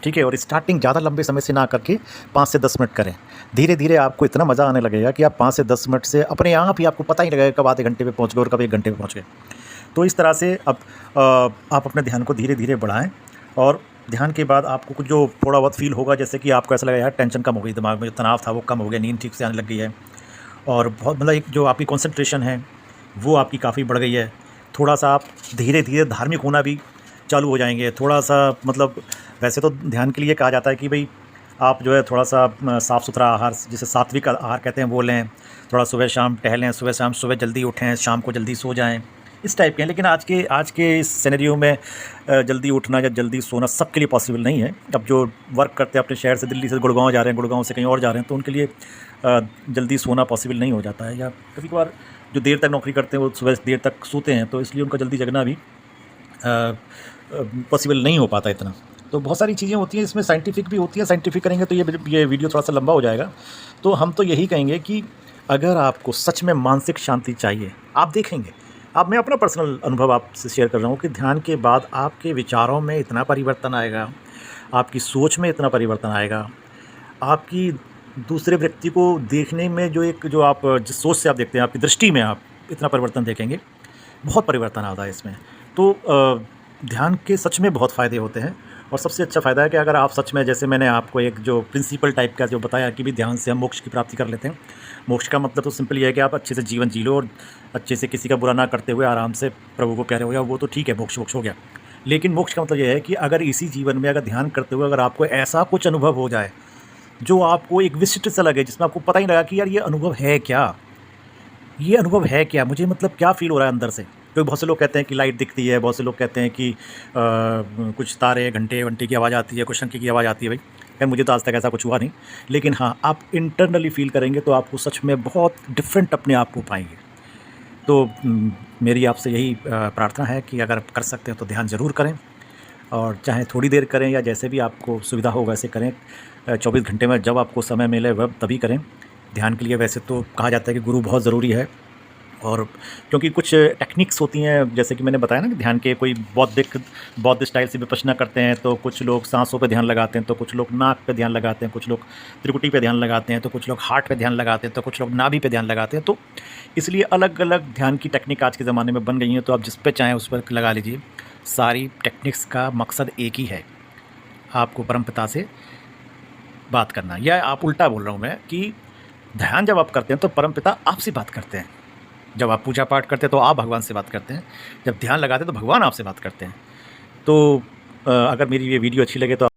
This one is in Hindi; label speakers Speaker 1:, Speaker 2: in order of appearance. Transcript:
Speaker 1: ठीक है। और स्टार्टिंग ज़्यादा लंबे समय से ना करके 5 से 10 मिनट करें। धीरे धीरे आपको इतना मज़ा आने लगेगा कि आप 5 से 10 मिनट से अपने आप ही आपको पता ही नहीं लगेगा कब आधे घंटे पे पहुँच गए और कब 1 घंटे पे पहुँच गए। तो इस तरह से अब आप अपने ध्यान को धीरे धीरे बढ़ाएं। और ध्यान के बाद आपको कुछ जो थोड़ा बहुत फील होगा, जैसे कि आपको ऐसा लगेगा यार टेंशन कम हो गई, दिमाग में जो तनाव था वो कम हो गया, नींद ठीक से आने लग गई है, और बहुत मतलब एक जो आपकी कंसंट्रेशन है वो आपकी काफ़ी बढ़ गई है। थोड़ा-सा आप धीरे-धीरे धार्मिक होना भी चालू हो जाएँगे। थोड़ा-सा मतलब वैसे तो ध्यान के लिए कहा जाता है कि भई आप जो है थोड़ा-सा साफ़-सुथरा आहार, जिसे सात्विक आहार कहते हैं, वो लें। थोड़ा सुबह-शाम टहलें, सुबह-शाम सुबह जल्दी उठें, शाम को जल्दी सो जाएँ, इस टाइप के हैं। लेकिन आज के इस सिनेरियो में जल्दी उठना या जल्दी सोना सबके लिए पॉसिबल नहीं है। अब जो वर्क करते हैं अपने शहर से, दिल्ली से गुड़गाँव जा रहे हैं, गुड़गाँव से कहीं और जा रहे हैं, तो उनके लिए जल्दी सोना पॉसिबल नहीं हो जाता है। या कभी-कभार जो देर तक नौकरी करते हैं वो सुबह देर तक सोते हैं, तो इसलिए उनका जल्दी जगना भी पॉसिबल नहीं हो पाता इतना। तो बहुत सारी चीज़ें होती हैं, इसमें साइंटिफिक भी होती है। साइंटिफिक करेंगे तो ये वीडियो थोड़ा-सा लंबा हो जाएगा। तो हम तो यही कहेंगे कि अगर आपको सच में मानसिक शांति चाहिए, आप देखेंगे, अब मैं अपना पर्सनल अनुभव आपसे शेयर कर रहा हूँ कि ध्यान के बाद आपके विचारों में इतना परिवर्तन आएगा, आपकी सोच में इतना परिवर्तन आएगा, आपकी दूसरे व्यक्ति को देखने में जो आप जिस सोच से आप देखते हैं, आपकी दृष्टि में आप इतना परिवर्तन देखेंगे, बहुत परिवर्तन आता है इसमें। तो ध्यान के सच में बहुत फ़ायदे होते हैं। और सबसे अच्छा फ़ायदा है कि अगर आप सच में, जैसे मैंने आपको एक जो प्रिंसिपल टाइप का जो बताया कि भी ध्यान से हम मोक्ष की प्राप्ति कर लेते हैं। मोक्ष का मतलब तो सिंपल ये है कि आप अच्छे से जीवन जी लो और अच्छे से किसी का बुरा ना करते हुए आराम से प्रभु को प्यारे हो जाओ, वो तो ठीक है, मोक्ष मोक्ष हो गया। लेकिन मोक्ष का मतलब ये है कि अगर इसी जीवन में अगर ध्यान करते हुए अगर आपको ऐसा कुछ अनुभव हो जाए जो आपको एक विशिष्ट सा लगे, जिसमें आपको पता ही नहीं लगा कि यार ये अनुभव है क्या? ये अनुभव है क्या? मुझे मतलब क्या फ़ील हो रहा है अंदर से? तो बहुत से लोग कहते हैं कि लाइट दिखती है, बहुत से लोग कहते हैं कि कुछ तारे, घंटे-वंटे की आवाज़ आती है, कुछ शंख की आवाज़ आती है। भाई खैर मुझे तो आज तक ऐसा कुछ हुआ नहीं। लेकिन हाँ, आप इंटरनली फ़ील करेंगे तो आपको सच में बहुत डिफरेंट अपने आप को पाएँगे। तो मेरी आपसे यही प्रार्थना है कि अगर आप कर सकते हैं तो ध्यान ज़रूर करें, और चाहे थोड़ी देर करें या जैसे भी आपको सुविधा हो वैसे करें। 24 घंटे में जब आपको समय मिले वह तभी करें। ध्यान के लिए वैसे तो कहा जाता है कि गुरु बहुत ज़रूरी है। और क्योंकि कुछ टेक्निक्स होती हैं, जैसे कि मैंने बताया ना कि ध्यान के कोई बौद्ध स्टाइल से विपश्यना करते हैं, तो कुछ लोग सांसों पे ध्यान लगाते हैं, तो कुछ लोग नाक पे ध्यान लगाते हैं, कुछ लोग त्रिकुटी पे ध्यान लगाते हैं, तो कुछ लोग हार्ट पे ध्यान लगाते हैं, तो कुछ लोग नाभि पे ध्यान लगाते हैं। तो इसलिए अलग-अलग ध्यान की टेक्निक आज के ज़माने में बन गई हैं, तो आप जिस पे चाहें उस पर लगा लीजिए। सारी टेक्निक्स का मकसद एक ही है, आपको परमपिता से बात करना। या आप उल्टा बोल रहा हूँ मैं कि ध्यान जब आप करते हैं तो परमपिता आपसे बात करते हैं। जब आप पूजा पाठ करते हैं तो आप भगवान से बात करते हैं, जब ध्यान लगाते हैं तो भगवान आपसे बात करते हैं। तो अगर मेरी ये वीडियो अच्छी लगे तो